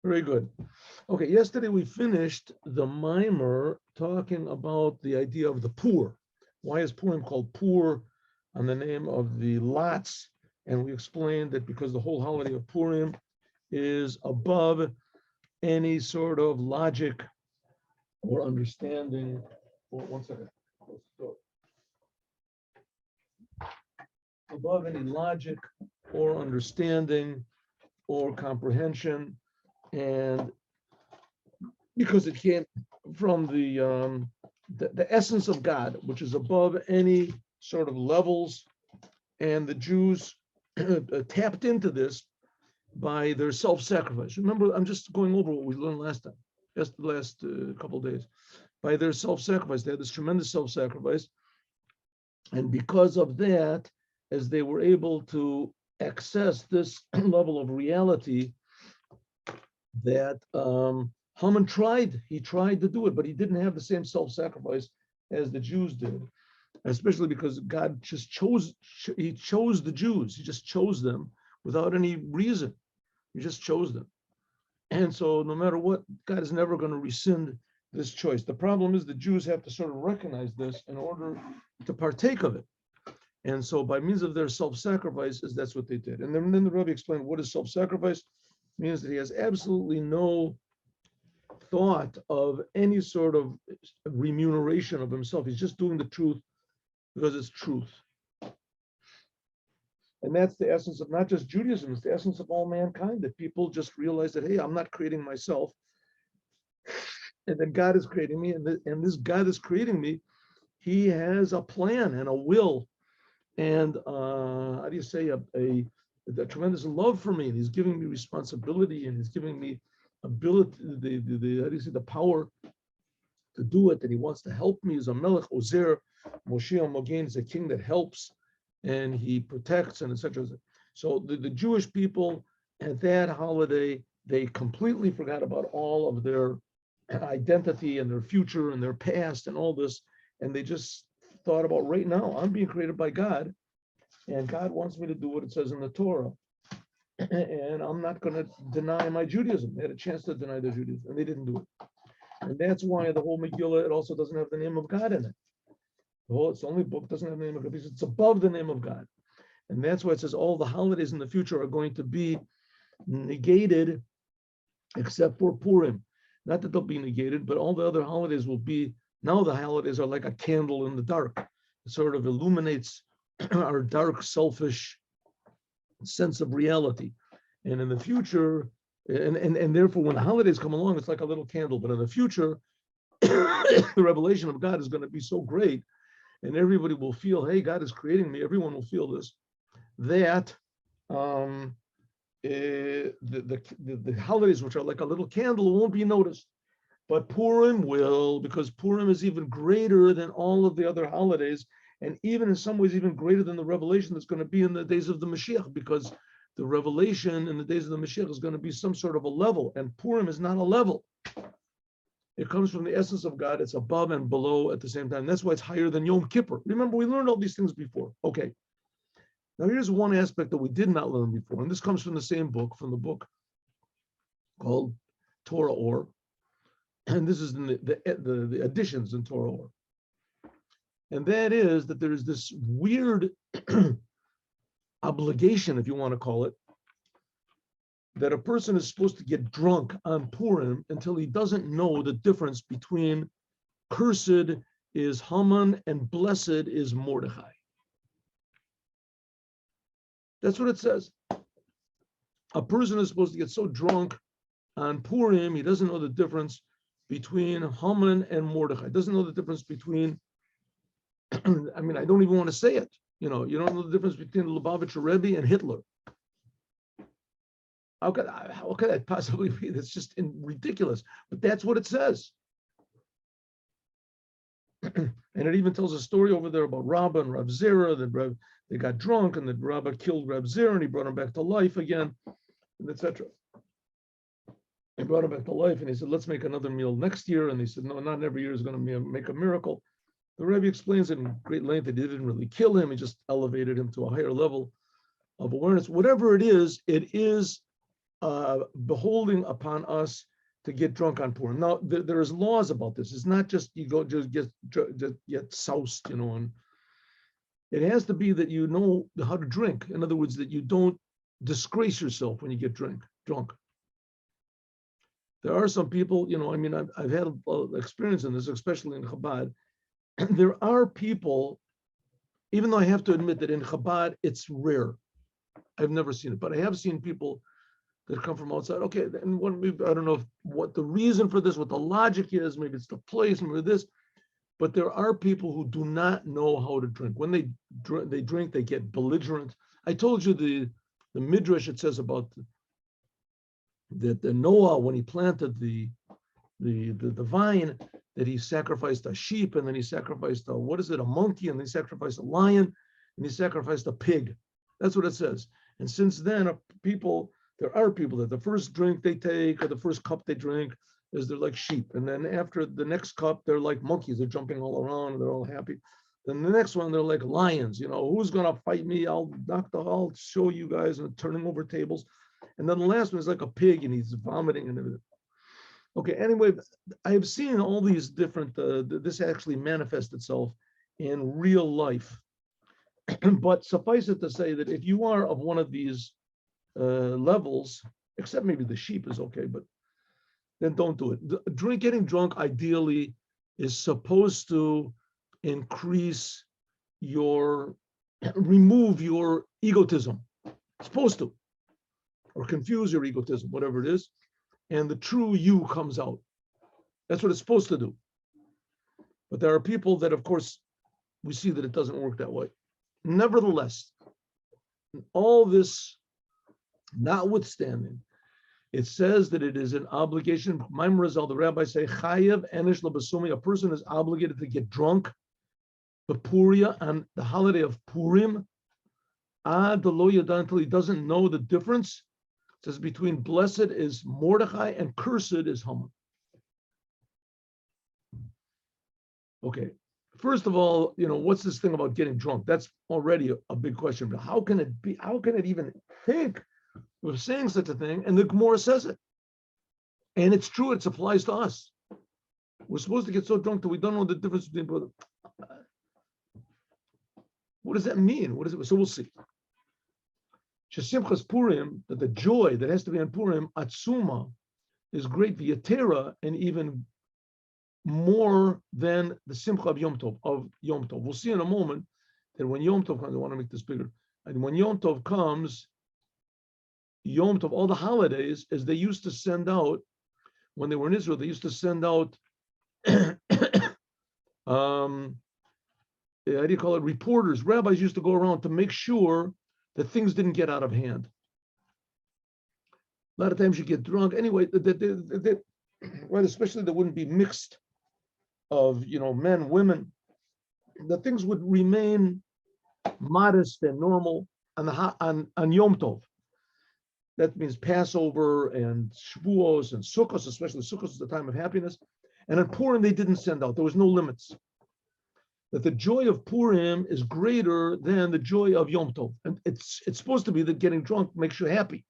Very good. Okay, yesterday we finished the mimer talking about the idea of the poor. Why is Purim called poor on the name of the lots? And we explained that because the whole holiday of Purim is above any sort of logic or understanding. One second. Above any logic or understanding or comprehension, and because it came from the essence of God, which is above any sort of levels, and the Jews tapped into this by their self-sacrifice. Remember, I'm just going over what we learned last time, just the last couple of days. By their self-sacrifice, they had this tremendous self-sacrifice, and because of that, as they were able to access this level of reality, that Haman tried to do it, but he didn't have the same self-sacrifice as the Jews did, especially because God just chose the Jews. He just chose them without any reason. He just chose them. And so no matter what, God is never going to rescind this choice. The problem is the Jews have to sort of recognize this in order to partake of it. And so by means of their self-sacrifice, that's what they did. And then the Rebbe explained what is self-sacrifice. It means that he has absolutely no thought of any sort of remuneration of himself. He's just doing the truth because it's truth. And that's the essence of not just Judaism, it's the essence of all mankind, that people just realize that, hey, I'm not creating myself, and that God is creating me, and this God is creating me. He has a plan and a will, and how do you say, a tremendous love for me, and he's giving me responsibility, and he's giving me ability, the power to do it, and he wants to help me. He's a melech ozer, Moshiach NOW is a king that helps, and he protects, and etc. So the Jewish people at that holiday, they completely forgot about all of their identity and their future and their past and all this, and they just thought about right now, I'm being created by God, and God wants me to do what it says in the Torah, and I'm not going to deny my Judaism. They had a chance to deny their Judaism, and they didn't do it. And that's why the whole Megillah, it also doesn't have the name of God in it. It's the only book doesn't have the name of God because it's above the name of God. And that's why it says all the holidays in the future are going to be negated except for Purim. Not that they'll be negated, but all the other holidays will be, now the holidays are like a candle in the dark. It sort of illuminates our dark, selfish sense of reality. And in the future, and therefore when the holidays come along, it's like a little candle. But in the future, the revelation of God is going to be so great, and everybody will feel, hey, God is creating me. Everyone will feel this, that the holidays, which are like a little candle, won't be noticed. But Purim will, because Purim is even greater than all of the other holidays, and even in some ways even greater than the revelation that's going to be in the days of the Mashiach, because the revelation in the days of the Mashiach is going to be some sort of a level, and Purim is not a level. It comes from the essence of God. It's above and below at the same time. That's why it's higher than Yom Kippur. Remember, we learned all these things before. Okay. Now here's one aspect that we did not learn before, and this comes from the same book, from the book called Torah Or, and this is in the additions in Torah Or. And that is that there is this weird obligation, if you want to call it, that a person is supposed to get drunk on Purim until he doesn't know the difference between cursed is Haman and blessed is Mordechi. That's what it says. A person is supposed to get so drunk on Purim, he doesn't know the difference between Haman and Mordechi. Doesn't know the difference between, I mean, I don't even want to say it. You know, you don't know the difference between Lubavitcher Rebbe and Hitler. How could that possibly be? That's just ridiculous. But that's what it says. And it even tells a story over there about Rabbah and Rav Zera, that they got drunk and that Rabbah killed Rav Zera and he brought him back to life again, etc. He brought him back to life and he said, let's make another meal next year. And they said, no, not every year is going to make a miracle. The Rebbe explains it in great length that he didn't really kill him. He just elevated him to a higher level of awareness. Whatever it is beholding upon us to get drunk on Purim. Now, there's laws about this. It's not just you go just get soused, and it has to be that you know how to drink. In other words, that you don't disgrace yourself when you get drunk. There are some people, I mean, I've had experience in this, especially in Chabad. There are people, even though I have to admit that in Chabad, it's rare. I've never seen it, but I have seen people that come from outside. Okay, and I don't know what the reason for this, what the logic is. Maybe it's the place, maybe this. But there are people who do not know how to drink. When they drink, they get belligerent. I told you the midrash, it says about that the Noah, when he planted the vine, that he sacrificed a sheep, and then he sacrificed a monkey, and then he sacrificed a lion, and he sacrificed a pig. That's what it says. And since then, there are people that the first drink they take or the first cup they drink is they're like sheep. And then after the next cup, they're like monkeys. They're jumping all around and they're all happy. Then the next one, they're like lions. Who's going to fight me? I'll show you guys, and turning over tables. And then the last one is like a pig, and he's vomiting and everything. Okay, anyway, I've seen all these different, this actually manifests itself in real life. But suffice it to say that if you are of one of these levels, except maybe the sheep is okay, but then don't do it. Getting drunk ideally is supposed to remove your egotism. It's supposed to, or confuse your egotism, whatever it is, and the true you comes out. That's what it's supposed to do. But there are people that, of course, we see that it doesn't work that way. Nevertheless, all this notwithstanding, it says that it is an obligation. Maimon Razal, the rabbis say, Chayev enish labasumi, a person is obligated to get drunk, Puria, on the holiday of Purim, ad lo yadan, until he doesn't know the difference. It says between blessed is Mordechi and cursed is Haman. Okay. First of all, what's this thing about getting drunk? That's already a big question. But how can it be? How can it even think of saying such a thing? And the Gemara says it. And it's true, it applies to us. We're supposed to get so drunk that we don't know the difference between both. What does that mean? What is it? So we'll see. Shesimchas Purim, that the joy that has to be on Purim, Atsuma, is great via Torah, and even more than the Simcha of Yom Tov. We'll see in a moment that when Yom Tov comes, I want to make this bigger. And when Yom Tov comes, Yom Tov, all the holidays, as they used to send out, when they were in Israel, they used to send out, how do you call it, reporters. Rabbis used to go around to make sure that things didn't get out of hand. A lot of times you get drunk. Anyway, well, especially there wouldn't be mixed of, men, women. The things would remain modest and normal on Yom Tov. That means Passover and Shavuos and Sukkos, especially Sukkos is the time of happiness. And on Purim, they didn't send out. There was no limits. That the joy of Purim is greater than the joy of Yom Tov. And it's supposed to be that getting drunk makes you happy.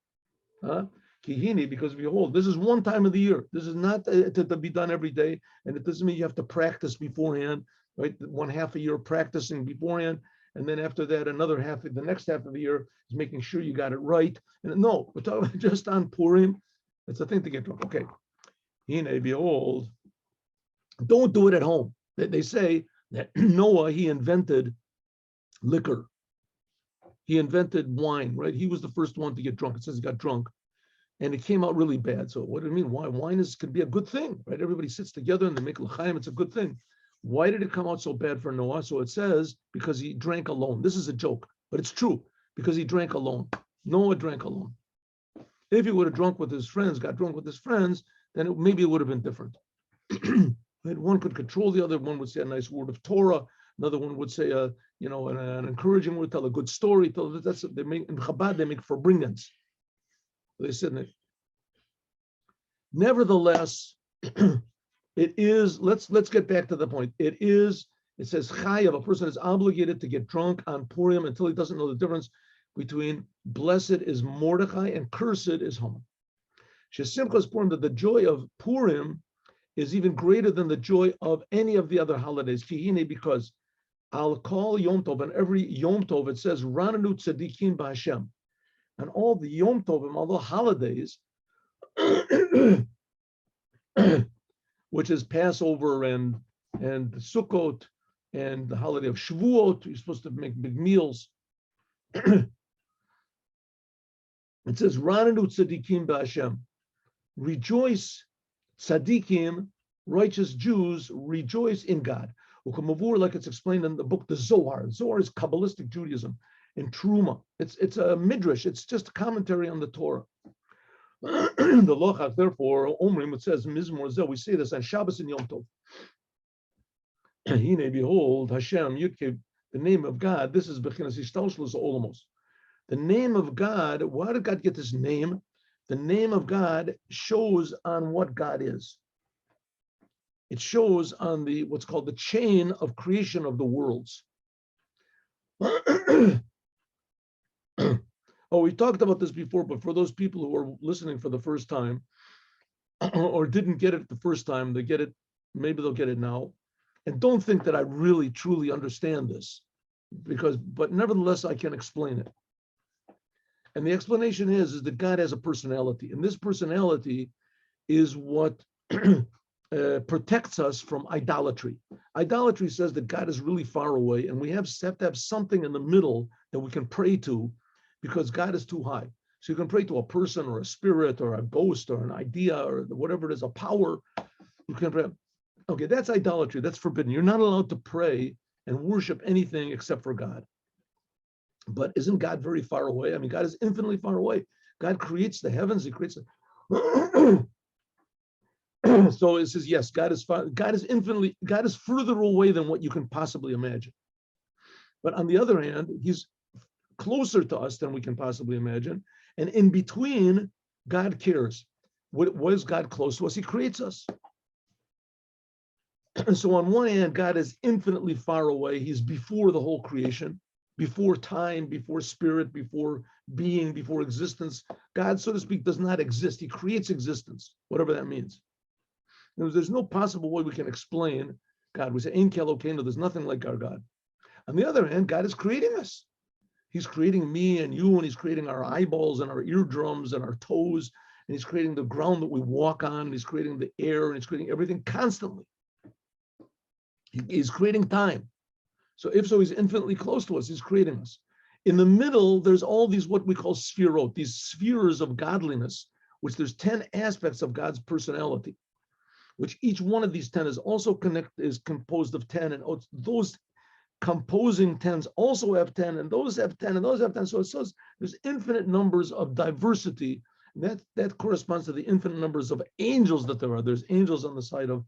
Kihini, because behold, this is one time of the year. This is not to be done every day. And it doesn't mean you have to practice beforehand, right? 1/2 a year practicing beforehand. And then after that, the next half of the year is making sure you got it right. And no, we're talking about just on Purim. It's a thing to get drunk. Okay. Hine, behold, don't do it at home. They say that Noah, he invented liquor. He invented wine, right? He was the first one to get drunk. It says he got drunk. And it came out really bad. So what do you mean? Why? Wine can be a good thing, right? Everybody sits together and they make l'chaim. It's a good thing. Why did it come out so bad for Noah? So it says because he drank alone. This is a joke, but it's true because he drank alone. Noah drank alone. If he would have got drunk with his friends, then maybe it would have been different. One could control the other. One would say a nice word of Torah. Another one would say an encouraging word, tell a good story. That's they make in Chabad. They make forbringans. They said that. Nevertheless, it is. Let's get back to the point. It says chayav. A person is obligated to get drunk on Purim until he doesn't know the difference between blessed is Mordechi and cursed is Haman. Shesimchas Purim, that the joy of Purim is even greater than the joy of any of the other holidays. Because I'll call Yom Tov, and every Yom Tov it says Rananu Tzadikim B'Hashem, and all the Yom Tovim, all the holidays, which is Passover and Sukkot and the holiday of Shavuot. You're supposed to make big meals. It says Rananu Tzadikim B'Hashem, rejoice, Tzadikim, righteous Jews, rejoice in God. Like it's explained in the book, the Zohar. Zohar is Kabbalistic Judaism in Truma. It's a midrash. It's just a commentary on the Torah. The Lochach, therefore, Omrim, it says, Mizmor Zeh, we say this on Shabbos and Yom Tov. Hine, behold, Hashem, Yudke, the name of God, this is Bechinas Ishtalshlus Olamos. The name of God, why did God get this name? The name of God shows on what God is. It shows on the what's called the chain of creation of the worlds. Oh, we talked about this before, but for those people who are listening for the first time or didn't get it the first time, they get it, maybe they'll get it now. And don't think that I really, truly understand this, but nevertheless, I can explain it. And the explanation is that God has a personality, and this personality is what protects us from idolatry. Idolatry says that God is really far away, and we have to have something in the middle that we can pray to, because God is too high. So you can pray to a person or a spirit or a ghost or an idea or whatever it is, a power. You can pray. Okay, that's idolatry. That's forbidden. You're not allowed to pray and worship anything except for God. But isn't God very far away? I mean, God is infinitely far away. God creates the heavens. He creates the... So it says, yes, God is further away than what you can possibly imagine. But on the other hand, he's closer to us than we can possibly imagine. And in between, God cares. What is God close to us? He creates us. And so on one hand, God is infinitely far away. He's before the whole creation, before time, before spirit, before being, before existence. God, so to speak, does not exist. He creates existence, whatever that means. There's no possible way we can explain God. We say, Ein Kelokeinu, there's nothing like our God. On the other hand, God is creating us. He's creating me and you, and he's creating our eyeballs and our eardrums and our toes, and he's creating the ground that we walk on, and he's creating the air, and he's creating everything constantly. He's creating time. So if so, he's infinitely close to us. He's creating us. In the middle, there's all these what we call sphirot, these spheres of godliness, which there's 10 aspects of God's personality, which each one of these 10 is also is composed of 10, and those composing 10s also have 10, and those have 10, and those have 10. So it says there's infinite numbers of diversity. That corresponds to the infinite numbers of angels that there are. There's angels on the side of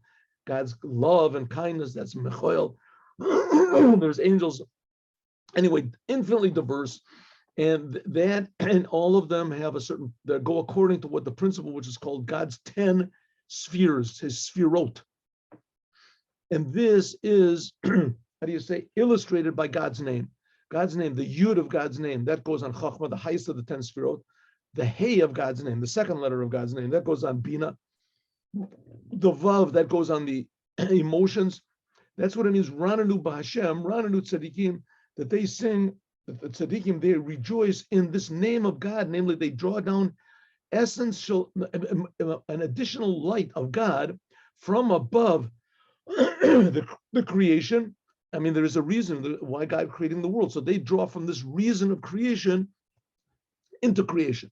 God's love and kindness. That's Mechoel. There's angels, anyway, infinitely diverse, and all of them have they go according to what the principle, which is called God's 10 spheres, his sphirot. And this is, how do you say, illustrated by God's name. God's name, the Yud of God's name, that goes on Chachma, the highest of the 10 sphirot. The Hey of God's name, the second letter of God's name, that goes on Bina. The Vav, that goes on the emotions. That's what it means, Rananu B'Hashem, Rananu Tzadikim, that they sing, the Tzadikim, they rejoice in this name of God, namely they draw down essential, an additional light of God from above the creation. I mean, there is a reason why God creating the world. So they draw from this reason of creation into creation.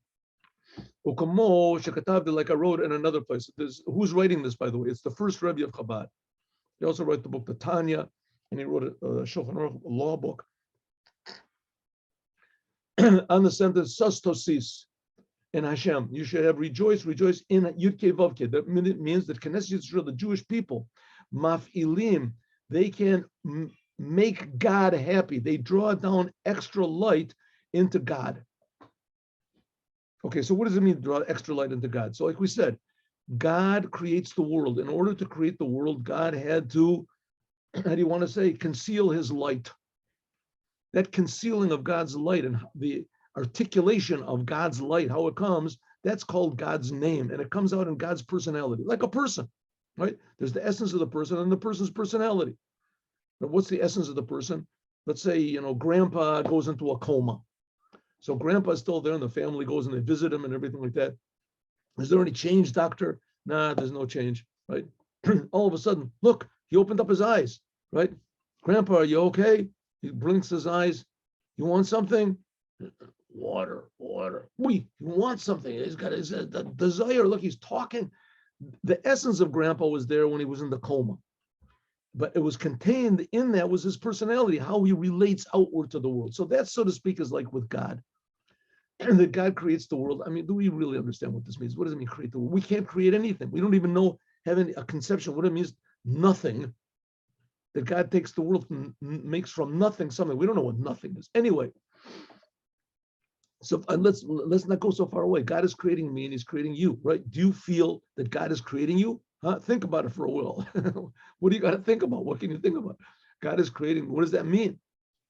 Like I wrote in another place. Who's writing this, by the way? It's the first Rebbe of Chabad. He also wrote the book, the Tanya, and he wrote a Shulchan Aruch, a law book. On the sentence, Sastosis in Hashem, you should have rejoice in Yudke Vavke. That means that Knesset Yisrael, the Jewish people, Maf'ilim, they can make God happy. They draw down extra light into God. Okay, so what does it mean to draw extra light into God? So like we said, God creates the world. In order to create the world, God had to, how do you want to say, conceal his light. That concealing of God's light and the articulation of God's light, how it comes, That's called God's name, and it comes out in God's personality, like a person, right? There's the essence of the person and the person's personality. But what's the essence of the person? Let's say, grandpa goes into a coma. So grandpa's still there and the family goes and they visit him and everything like that. Is there any change, doctor? Nah, there's no change, right? All of a sudden, look, he opened up his eyes, right? Grandpa, are you okay? He blinks his eyes. You want something? Water. He wants something. He's got his desire. Look, he's talking. The essence of grandpa was there when he was in the coma. But it was contained in that was his personality, how he relates outward to the world. So that, so to speak, is like with God. And that God creates the world. I mean, do we really understand what this means? What does it mean, create the world? We can't create anything. We don't even know, having a conception, what it means, nothing. That God takes the world and makes from nothing something. We don't know what nothing is. Anyway, so let's not go so far away. God is creating me and he's creating you, right? Do you feel that God is creating you? Huh? Think about it for a while. What do you got to think about? What can you think about? God is creating. What does that mean?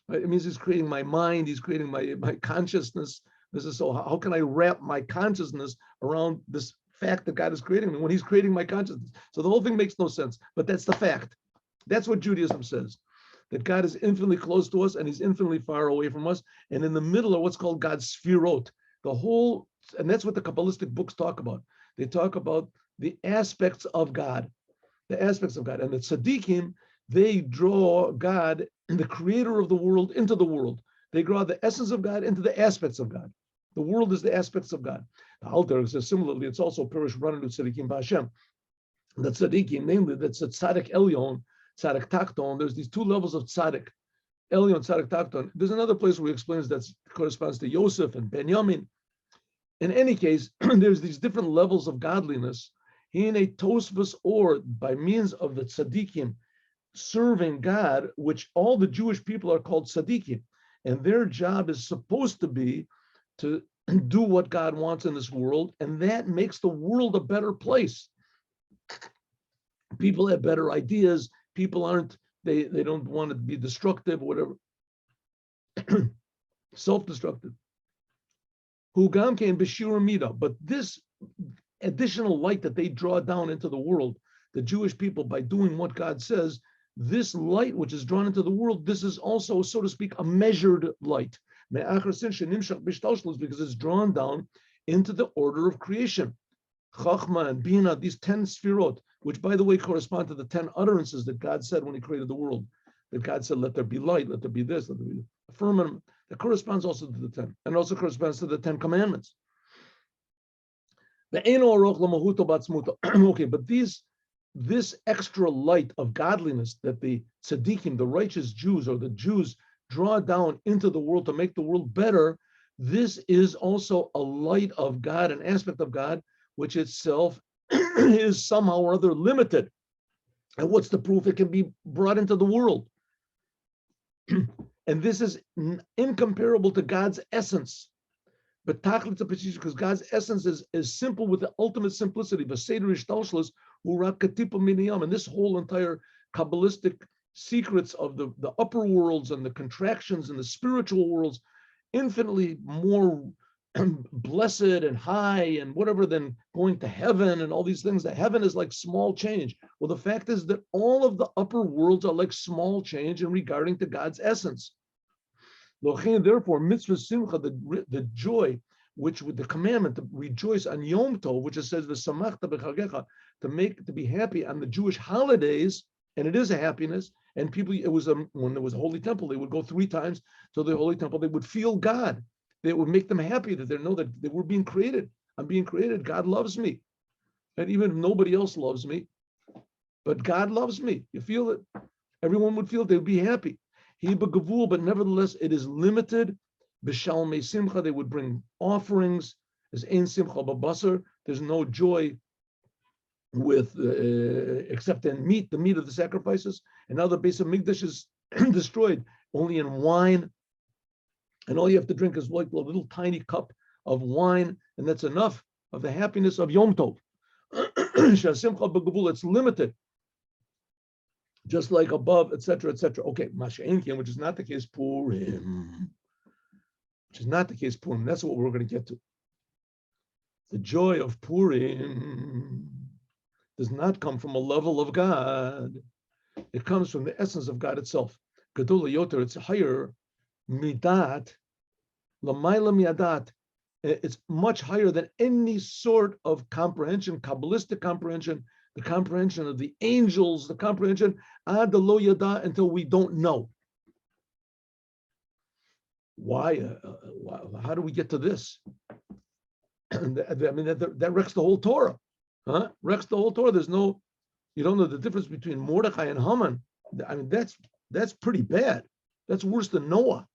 Right? It means he's creating my mind. He's creating my consciousness. This is so. How can I wrap my consciousness around this fact that God is creating me when he's creating my consciousness? So the whole thing makes no sense, but that's the fact. That's what Judaism says, that God is infinitely close to us and he's infinitely far away from us. And in the middle are what's called God's sphirot, and that's what the Kabbalistic books talk about. They talk about the aspects of God, And the tzaddikim, they draw God, the creator of the world, into the world. They draw the essence of God into the aspects of God. The world is the aspects of God. The Alter says similarly, it's also Perish Rananu Tzaddikim B'Hashem. The tzaddikim, namely, that's a tzaddik elyon, tzaddik takton. There's these two levels of tzaddik, elyon, tzaddik takton. There's another place where he explains that corresponds to Yosef and Benjamin. In any case, there's these different levels of godliness. In a tosvus, or by means of the tzaddikim serving God, which all the Jewish people are called tzaddikim, and their job is supposed to be to do what God wants in this world, and that makes the world a better place. People have better ideas. People aren't, they don't want to be destructive, whatever, self-destructive. Hugam came b'shir mida, but this additional light that they draw down into the world, the Jewish people, by doing what God says, this light which is drawn into the world, this is also, so to speak, a measured light. Because it's drawn down into the order of creation. Chachma and Bina, these 10 sfirot, which by the way correspond to the 10 utterances that God said when he created the world. That God said, let there be light, let there be this, let there be a firmament. That corresponds also to the 10, and also corresponds to the 10 commandments. Okay, but this extra light of godliness that the tzaddikim, the righteous Jews, or the Jews draw down into the world to make the world better, this is also a light of God, an aspect of God, which itself is somehow or other limited. And what's the proof? It can be brought into the world. And this is incomparable to God's essence. But because God's essence is simple with the ultimate simplicity. And this whole entire Kabbalistic secrets of the upper worlds and the contractions and the spiritual worlds, infinitely more blessed and high and whatever than going to heaven and all these things. That heaven is like small change. Well, the fact is that all of the upper worlds are like small change in regarding to God's essence. Therefore, mitzvah simcha, the joy, which with the commandment to rejoice on Yom Tov, which it says the samachta b'chagecha, to be happy on the Jewish holidays, and it is a happiness. And people, when there was a holy temple, they would go 3 times to the holy temple. They would feel God. They would make them happy that they know that they were being created. I'm being created. God loves me, and even if nobody else loves me, but God loves me. You feel it. Everyone would feel it. They would be happy. But nevertheless, it is limited. B'shalmei simcha, they would bring offerings. As ein simcha b'basar, there's no joy with except in meat, the meat of the sacrifices. And now the base of Mikdash is destroyed only in wine, and all you have to drink is like a little tiny cup of wine, and that's enough of the happiness of Yom Tov. It's limited. Just like above, etc., etc. Okay, Masha'enkin, which is not the case Purim. Which is not the case Purim. That's what we're going to get to. The joy of Purim does not come from a level of God. It comes from the essence of God itself. Gadol Yoter, it's higher. Midat, Lamaila miadat. It's much higher than any sort of comprehension, Kabbalistic comprehension, the comprehension of the angels, the comprehension ad lo yada, until we don't know. Why? How do we get to this? I mean, that wrecks the whole Torah. Huh? Wrecks the whole Torah. There's no, you don't know the difference between Mordechi and Haman. I mean, that's pretty bad. That's worse than Noah.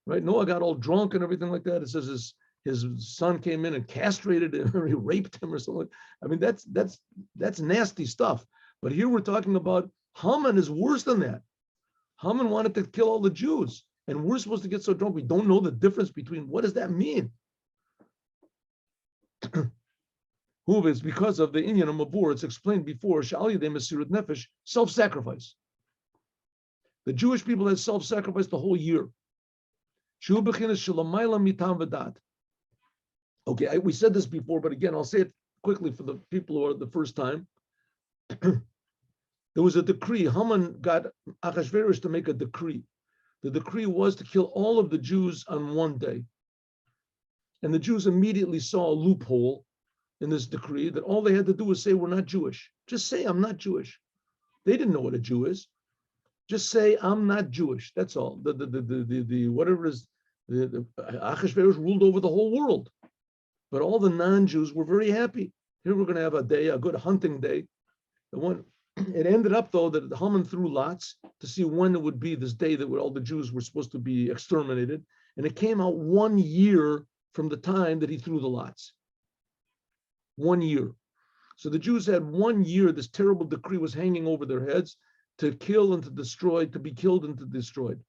Right? Noah got all drunk and everything like that. It says his son came in and castrated him, or he raped him or something. I mean, that's nasty stuff. But here we're talking about Haman is worse than that. Haman wanted to kill all the Jews, and we're supposed to get so drunk we don't know the difference between, what does that mean? Who is because of the inyan of Mabur? It's explained before. Sha'ali de Mesirut Nefesh, self-sacrifice. The Jewish people had self-sacrifice the whole year. Okay, we said this before, but again, I'll say it quickly for the people who are the first time. There was a decree. Haman got Achashverosh to make a decree. The decree was to kill all of the Jews on one day. And the Jews immediately saw a loophole in this decree that all they had to do was say, we're not Jewish. Just say, I'm not Jewish. They didn't know what a Jew is. Just say, I'm not Jewish. That's all. The whatever it is, the Achashverosh ruled over the whole world. But all the non-Jews were very happy. Here we're going to have a day, a good hunting day. It ended up, though, that Haman threw lots to see when it would be this day that all the Jews were supposed to be exterminated. And it came out 1 year from the time that he threw the lots. 1 year. So the Jews had 1 year, this terrible decree was hanging over their heads to kill and to destroy, to be killed and to destroyed.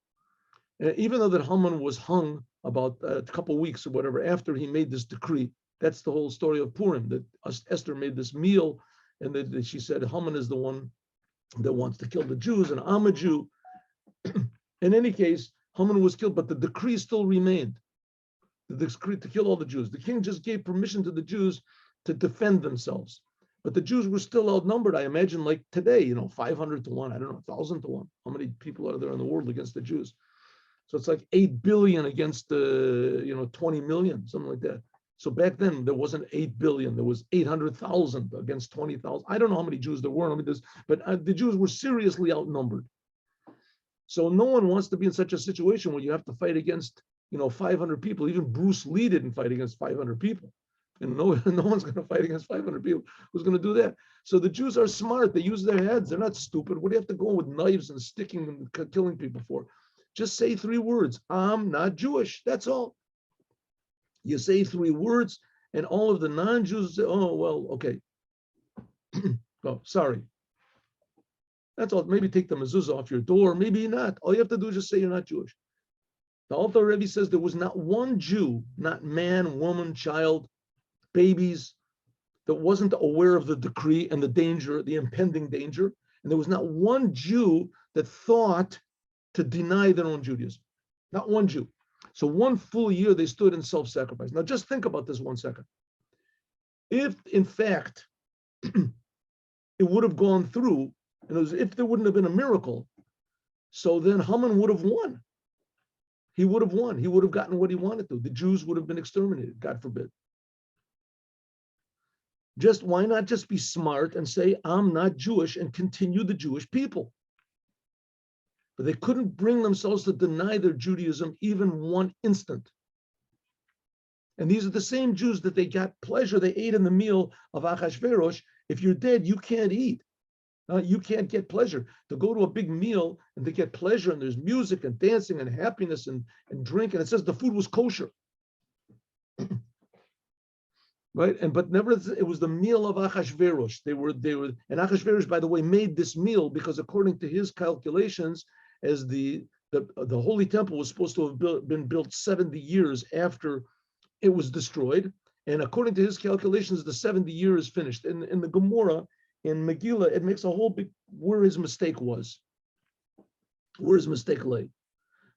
And even though that Haman was hung about a couple of weeks or whatever after he made this decree, that's the whole story of Purim, that Esther made this meal and that she said Haman is the one that wants to kill the Jews and I'm a Jew. In any case, Haman was killed, but the decree still remained. The decree to kill all the Jews. The king just gave permission to the Jews to defend themselves. But the Jews were still outnumbered, I imagine, like today, 500 to 1, I don't know, 1,000 to 1. How many people are there in the world against the Jews? So it's like 8 billion against 20 million, something like that. So back then there wasn't 8 billion, there was 800,000 against 20,000. I don't know how many Jews there were, but the Jews were seriously outnumbered. So no one wants to be in such a situation where you have to fight against 500 people. Even Bruce Lee didn't fight against 500 people. And no one's going to fight against 500 people. Who's going to do that? So the Jews are smart. They use their heads. They're not stupid. What do you have to go with knives and sticking and killing people for? Just say 3 words. I'm not Jewish. That's all. You say 3 words, and all of the non-Jews say, oh, well, okay. Oh, sorry. That's all. Maybe take the mezuzah off your door. Maybe not. All you have to do is just say you're not Jewish. The Alter Rebbe says there was not one Jew, not man, woman, child, babies, that wasn't aware of the decree and the danger, the impending danger. And there was not one Jew that thought to deny their own Judaism. Not one Jew. So 1 full year they stood in self-sacrifice. Now just think about this 1 second. If, in fact, it would have gone through, and if there wouldn't have been a miracle, so then Haman would have won. He would have won. He would have gotten what he wanted to. The Jews would have been exterminated, God forbid. Why not just be smart and say, I'm not Jewish, and continue the Jewish people? But they couldn't bring themselves to deny their Judaism even 1 instant. And these are the same Jews that they got pleasure. They ate in the meal of Achashverosh. If you're dead, you can't eat. You can't get pleasure. To go to a big meal and to get pleasure, and there's music and dancing and happiness and drink, and it says the food was kosher. Right? But never, it was the meal of Achashverosh. They were, and Achashverosh, by the way, made this meal because according to his calculations, as the Holy Temple was supposed to have been built 70 years after it was destroyed. And according to his calculations, the 70 years finished. In the Gemara, in Megillah, it makes a whole big, where his mistake was, where his mistake lay.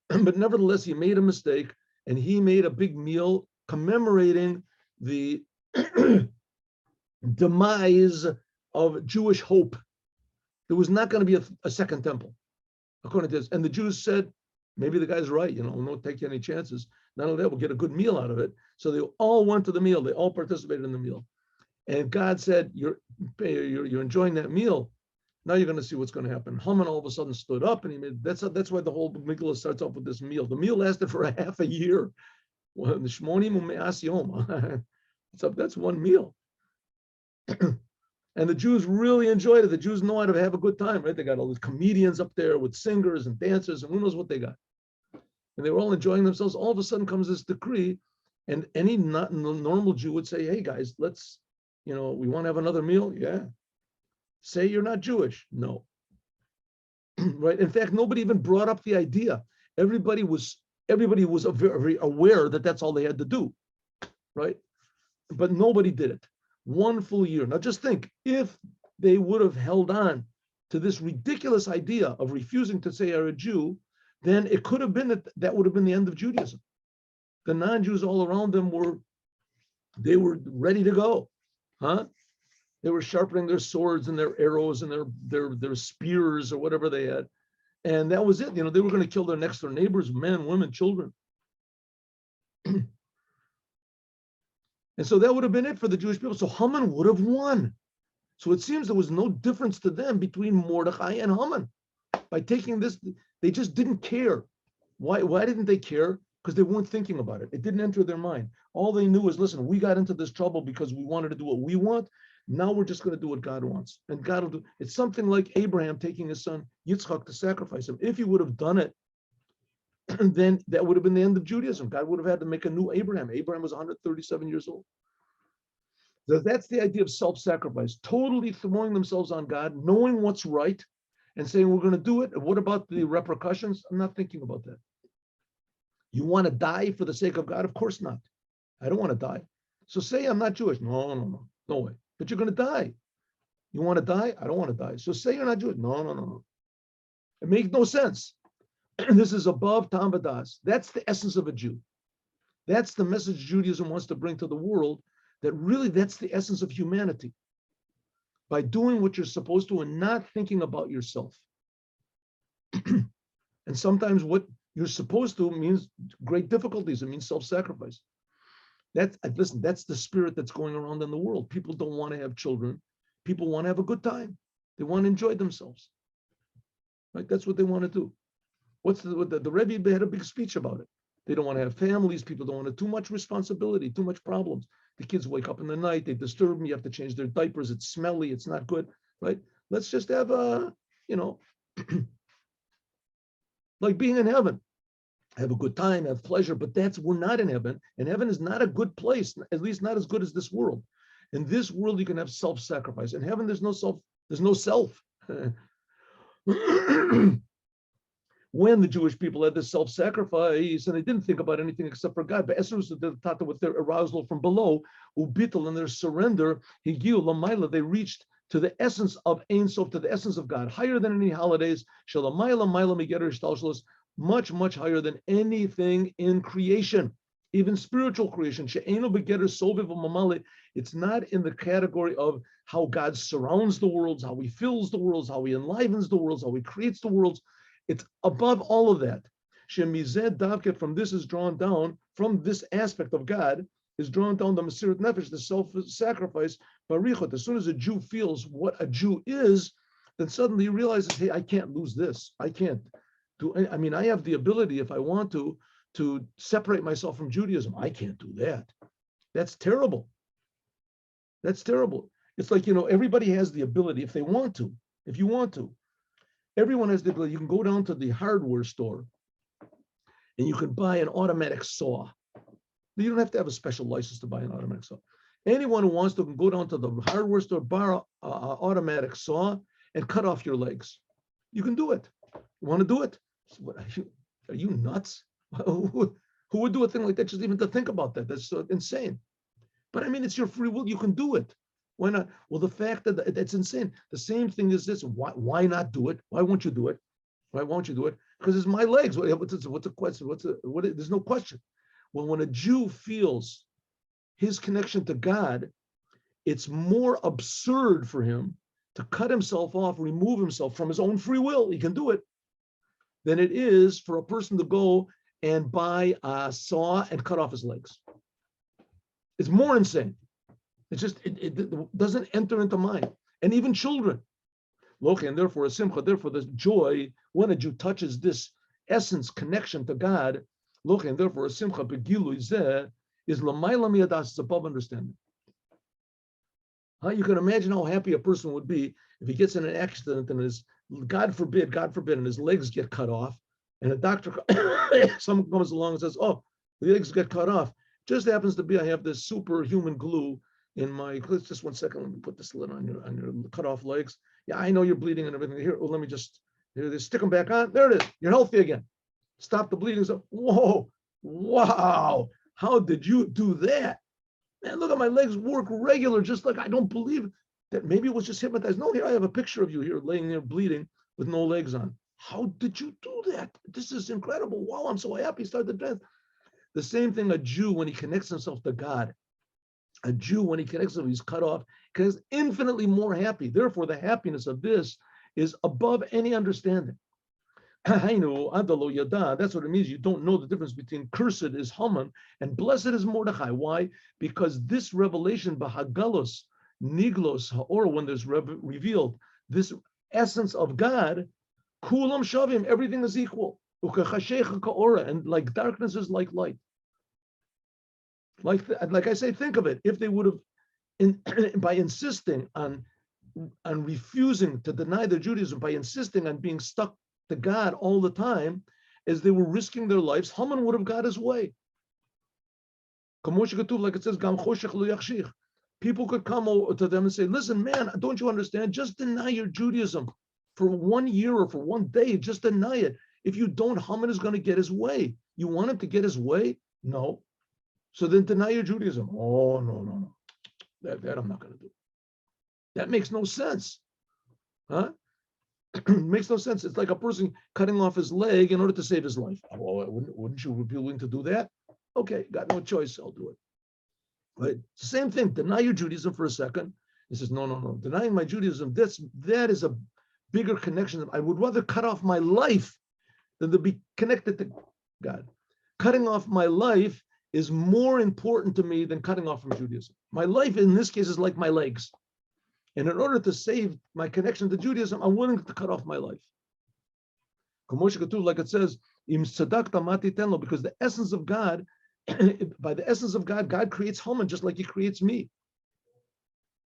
But nevertheless, he made a mistake, and he made a big meal commemorating the demise of Jewish hope. There was not going to be a second temple, according to this. And the Jews said, maybe the guy's right, don't take any chances. Not only that, we'll get a good meal out of it. So they all went to the meal. They all participated in the meal. And God said, you're enjoying that meal. Now you're going to see what's going to happen. Haman all of a sudden stood up, and that's why the whole Megillah starts off with this meal. The meal lasted for a half a year. That's 1 meal. And the Jews really enjoyed it. The Jews know how to have a good time, right? They got all these comedians up there with singers and dancers, and who knows what they got. And they were all enjoying themselves. All of a sudden comes this decree, and any not normal Jew would say, hey guys, let's, we want to have another meal? Yeah. Say you're not Jewish. No. Right? In fact, nobody even brought up the idea. Everybody was very aware that that's all they had to do. Right? But nobody did it. 1 full year. Now just think, if they would have held on to this ridiculous idea of refusing to say they're a Jew, then it could have been that would have been the end of Judaism. The non-Jews all around them were ready to go. Huh? They were sharpening their swords and their arrows and their spears or whatever they had. And that was it. They were going to kill their next door neighbors, men, women, children. And so that would have been it for the Jewish people. So Haman would have won. So it seems there was no difference to them between Mordechi and Haman. By taking this, they just didn't care. Why didn't they care? Because they weren't thinking about it. It didn't enter their mind. All they knew was, listen, we got into this trouble because we wanted to do what we want. Now we're just going to do what God wants. And God will do. It's something like Abraham taking his son Yitzchak to sacrifice him. If he would have done it, then that would have been the end of Judaism. God would have had to make a new Abraham. Abraham was 137 years old. So that's the idea of self-sacrifice, totally throwing themselves on God, knowing what's right, and saying, we're going to do it. And what about the repercussions? I'm not thinking about that. You want to die for the sake of God? Of course not. I don't want to die. So say I'm not Jewish. No way. But you're going to die. You want to die? I don't want to die. So say you're not Jewish. No. It makes no sense. This is above Tam V'das. That's the essence of a Jew. That's the message Judaism wants to bring to the world, that really that's the essence of humanity. By doing what you're supposed to and not thinking about yourself. And sometimes what you're supposed to means great difficulties. It means self-sacrifice. That's the spirit that's going around in the world. People don't want to have children. People want to have a good time. They want to enjoy themselves. Right? That's what they want to do. The Rebbe had a big speech about it. They don't want to have families. People don't want to have too much responsibility, too much problems. The kids wake up in the night. They disturb them. You have to change their diapers. It's smelly. It's not good. Right? Let's just have like being in heaven. Have a good time, have pleasure, but we're not in heaven. And heaven is not a good place, at least not as good as this world. In this world, you can have self-sacrifice. In heaven, there's no self. When the Jewish people had this self-sacrifice and they didn't think about anything except for God, but as soon as they taught with their arousal from below, ubital, and their surrender, higiu lamaila, they reached to the essence of Ein Sof, to the essence of God, higher than any holidays, shalamayla maila migerer shtalshalos, much higher than anything in creation, even spiritual creation. She'eino begetter soviv mamale. It's not in the category of how God surrounds the worlds, how He fills the worlds, how He enlivens the worlds, how He creates the worlds. It's above all of that. Shemized davke, from this is drawn down, from this aspect of God is drawn down the Mesirat Nefesh, the self-sacrifice, barichot. As soon as a Jew feels what a Jew is, then suddenly he realizes, hey, I can't lose this. I can't do. I have the ability, if I want to separate myself from Judaism. I can't do that. That's terrible. That's terrible. It's like, everybody has the ability if they want to. If you want to. Everyone has the ability. You can go down to the hardware store and you can buy an automatic saw. You don't have to have a special license to buy an automatic saw. Anyone who wants to can go down to the hardware store, borrow an automatic saw, and cut off your legs. You can do it. You want to do it? Are you nuts? Who would do a thing like that just even to think about that? That's insane. But it's your free will. You can do it. Why not? Well, the fact that that's insane. The same thing is this. Why not do it? Why won't you do it? Why won't you do it? Because it's my legs. What's a question? There's no question. Well, when a Jew feels his connection to God, it's more absurd for him to cut himself off, remove himself from his own free will. He can do it, than it is for a person to go and buy a saw and cut off his legs. It's more insane. It's just, it doesn't enter into mind. And even children. And therefore, a simcha, therefore, the joy, when a Jew touches this essence, connection to God, and therefore, a simcha, begilu is lamayla miyadas, it's above understanding. You can imagine how happy a person would be if he gets in an accident and his, God forbid, and his legs get cut off, and a doctor, someone comes along and says, oh, the legs get cut off. Just happens to be I have this superhuman glue in my, just 1 second, let me put this lid on your cut off legs. Yeah, I know you're bleeding and everything. Here, let me just, stick them back on. There it is. You're healthy again. Stop the bleeding. So, whoa, wow. How did you do that? Man, look at my legs work regular, just like I don't believe that maybe it was just hypnotized. No, here I have a picture of you here laying there bleeding with no legs on. How did you do that? This is incredible. Wow, I'm so happy. Start the dance. The same thing, a Jew, when he connects himself to God, a Jew, when he connects himself, he's cut off, because infinitely more happy. Therefore, the happiness of this is above any understanding. That's what it means. You don't know the difference between cursed is Haman and blessed is Mordechi. Why? Because this revelation, bahagalos, niglos, or when there's revealed this essence of God, kulam shavim, everything is equal. And like darkness is like light. Like I say, think of it. If they would have, by insisting on refusing to deny their Judaism, by insisting on being stuck to God all the time, as they were risking their lives, Haman would have got his way. Like it says, people could come to them and say, listen, man, don't you understand? Just deny your Judaism for 1 year or for 1 day. Just deny it. If you don't, Haman is going to get his way. You want him to get his way? No. So then deny your Judaism. Oh, no. That I'm not going to do. That makes no sense. Huh? Makes no sense. It's like a person cutting off his leg in order to save his life. Well, wouldn't you be willing to do that? Okay, got no choice. I'll do it. Right? It's the same thing. Deny your Judaism for a second. He says, no. Denying my Judaism, that is a bigger connection. I would rather cut off my life than to be connected to God. Cutting off my life is more important to me than cutting off from Judaism. My life in this case is like my legs. And in order to save my connection to Judaism, I'm willing to cut off my life. Like it says, because the essence of God, by the essence of God, God creates Haman just like he creates me.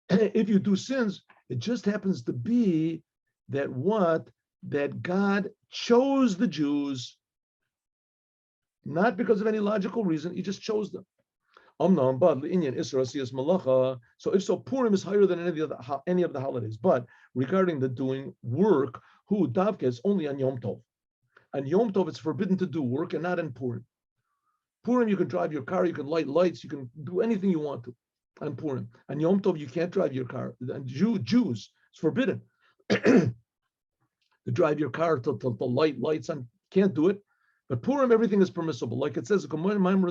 If you do sins, it just happens to be that God chose the Jews, not because of any logical reason, he just chose them. So if so, Purim is higher than any of the holidays. But regarding the doing work, davka is only on Yom Tov. On Yom Tov, it's forbidden to do work, and not in Purim. Purim, you can drive your car, you can light lights, you can do anything you want to. On Purim, on Yom Tov, you can't drive your car. And Jews, it's forbidden to drive your car to light lights on. Can't do it. But Purim, everything is permissible. Like it says, and Yom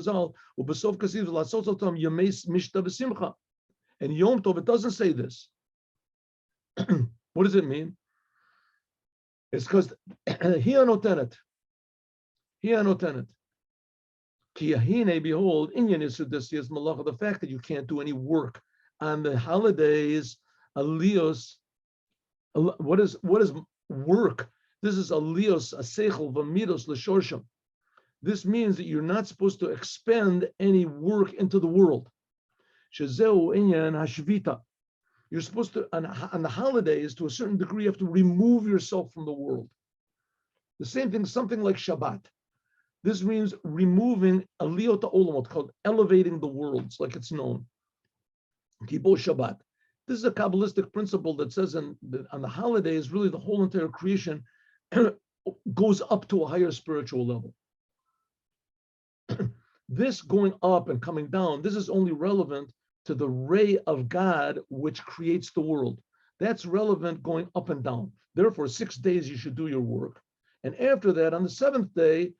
Tov, it doesn't say this. What does it mean? It's because behold, the fact that you can't do any work on the holidays, aliyos. What is work? This is aliyos, aseichel, vamidos, l'shorshim. This means that you're not supposed to expend any work into the world. Shezeu inyan hashvita. You're supposed to, on the holidays, to a certain degree, you have to remove yourself from the world. The same thing, something like Shabbat. This means removing aliyot olamot, called elevating the worlds, like it's known. Kibo Shabbat. This is a Kabbalistic principle that says on the holidays, really the whole entire creation goes up to a higher spiritual level. This going up and coming down, this is only relevant to the ray of God which creates the world. That's relevant going up and down. Therefore, 6 days you should do your work. And after that, on the seventh day,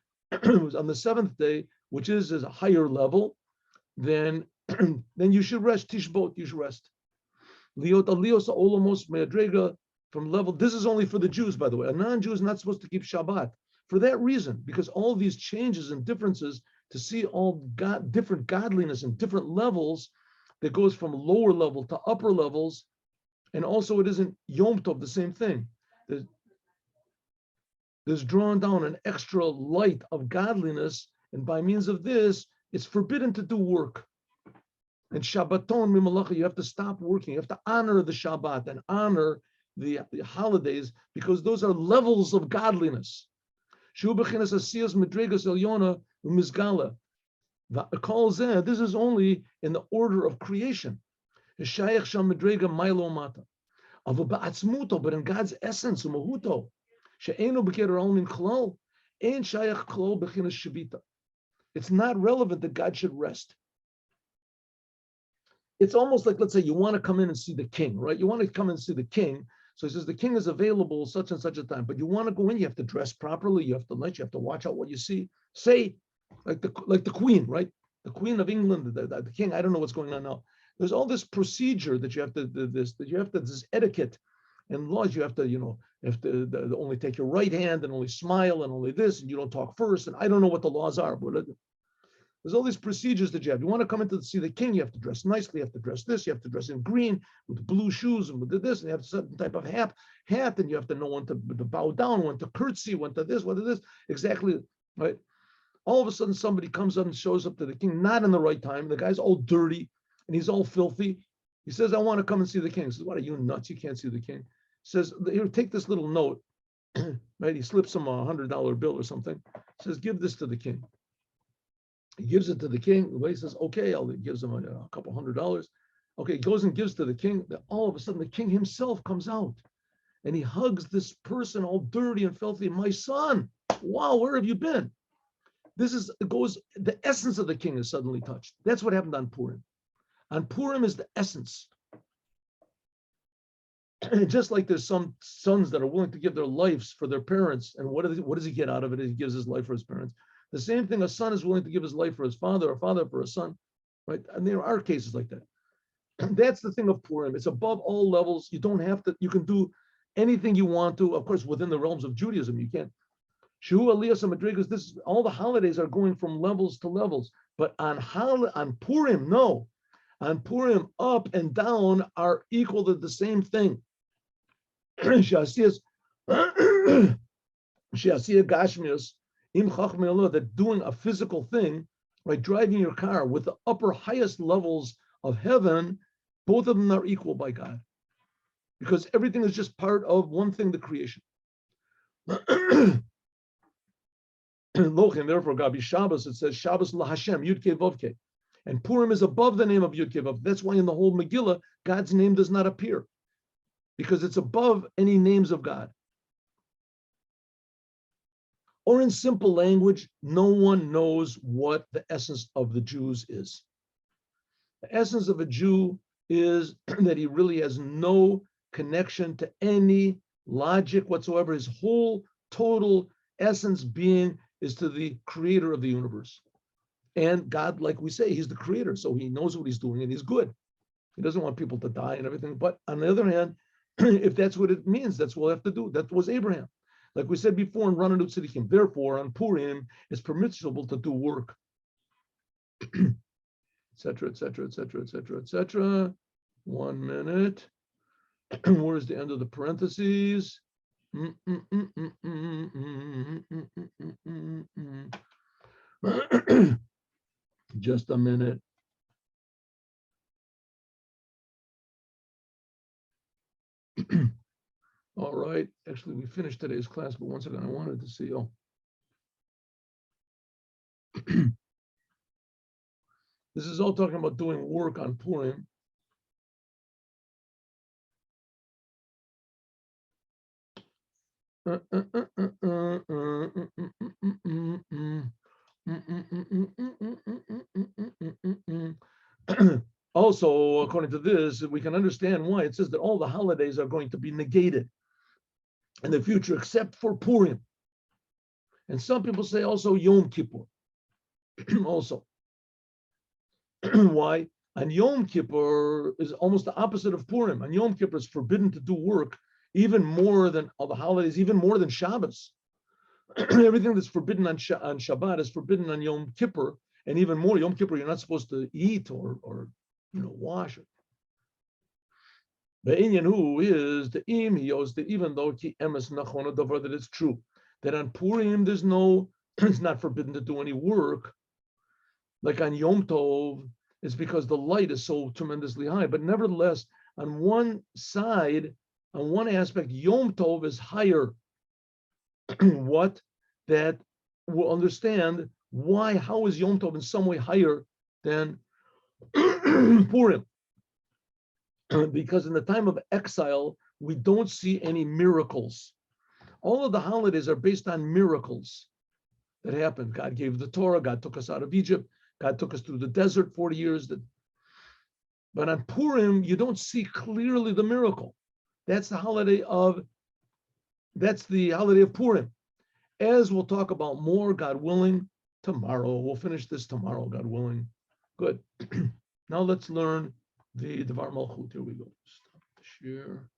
which is a higher level, then you should rest. Tishbot, you should rest. Liot alios olamos me'adrega, from level. This is only for the Jews, by the way. A non-Jew is not supposed to keep Shabbat for that reason, because all these changes and differences, to see all different godliness and different levels, that goes from lower level to upper levels, and also it isn't Yom Tov, the same thing. There's drawn down an extra light of godliness, and by means of this, it's forbidden to do work. And Shabbaton mimalacha, you have to stop working. You have to honor the Shabbat and honor the holidays, because those are levels of godliness. This is only in the order of creation. But in God's essence, it's not relevant that God should rest. It's almost like, let's say you want to come in and see the king, right? You want to come and see the king. So he says the king is available such and such a time, but you want to go in, you have to dress properly, you have to watch out what you see. Say, like the queen, right? The queen of England, the king, I don't know what's going on now. There's all this procedure that you have to, this etiquette and laws. You have to only take your right hand and only smile and only this, and you don't talk first. And I don't know what the laws are, but there's all these procedures that you have. You want to come in to see the king, you have to dress nicely, you have to dress this, you have to dress in green with blue shoes and with this, and you have a certain type of hat, and you have to know when to bow down, when to curtsy, when to this, when to this, exactly, right? All of a sudden, somebody comes up and shows up to the king, not in the right time. The guy's all dirty, and he's all filthy. He says, I want to come and see the king. He says, what, are you nuts? You can't see the king. He says, here, take this little note, right? He slips him a $100 bill or something. He says, give this to the king. He gives it to the king. The way he says, okay, gives him a couple $100. Okay, he goes and gives to the king. All of a sudden, the king himself comes out, and he hugs this person all dirty and filthy. My son, wow, where have you been? The essence of the king is suddenly touched. That's what happened on Purim. On Purim is the essence. Just like there's some sons that are willing to give their lives for their parents, and what does he get out of it? He gives his life for his parents. The same thing, a son is willing to give his life for his father, or father for a son, right? And there are cases like that. That's the thing of Purim. It's above all levels. You don't have to, you can do anything you want to, of course, within the realms of Judaism, you can't. Shu Aliyas Madrigas, this is, all the holidays are going from levels to levels. But on Purim, no. On Purim, up and down are equal to the same thing. Shasiyas Gashmias, that doing a physical thing, right, driving your car with the upper highest levels of heaven, both of them are equal by God, because everything is just part of one thing, the creation. Therefore, Gabi Shabbos, it says Shabbos la Hashem Yud Kei Vav Kei, and Purim is above the name of Yud Kei Vav. That's why in the whole Megillah, God's name does not appear, because it's above any names of God. Or in simple language, no one knows what the essence of the Jews is. The essence of a Jew is that he really has no connection to any logic whatsoever. His whole total essence being is to the creator of the universe. And God, like we say, he's the creator, so he knows what he's doing and he's good. He doesn't want people to die and everything. But on the other hand, if that's what it means, that's what we have to do. That was Abraham. Like we said before in Rananut Tzadikim, therefore on Purim, it's permissible to do work, etc., etc., etc., etc., etc. 1 minute. Where's the end of the parentheses? Just a minute. All right. Actually, we finished today's class, but once again, I wanted to see. This is all talking about doing work on Purim. Also, according to this, we can understand why it says that all the holidays are going to be negated in the future, except for Purim. And some people say also Yom Kippur. also. Why? On Yom Kippur is almost the opposite of Purim. On Yom Kippur is forbidden to do work, even more than all the holidays, even more than Shabbos. Everything that's forbidden on Shabbat is forbidden on Yom Kippur, and even more, Yom Kippur, you're not supposed to eat or wash it. The Inyan who is the im yos the even though ki emes nachon davar that it's true that on Purim there's no it's not forbidden to do any work like on Yom Tov. It's because the light is so tremendously high, but nevertheless on one side, on one aspect, Yom Tov is higher. What that will understand why, how is Yom Tov in some way higher than Purim? Because in the time of exile, we don't see any miracles. All of the holidays are based on miracles that happened. God gave the Torah, God took us out of Egypt, God took us through the desert 40 years. But on Purim, you don't see clearly the miracle. That's the holiday of Purim. As we'll talk about more, God willing, tomorrow. We'll finish this tomorrow, God willing. Good. Now let's learn the Devar Malchut. Here we go. Stop the share.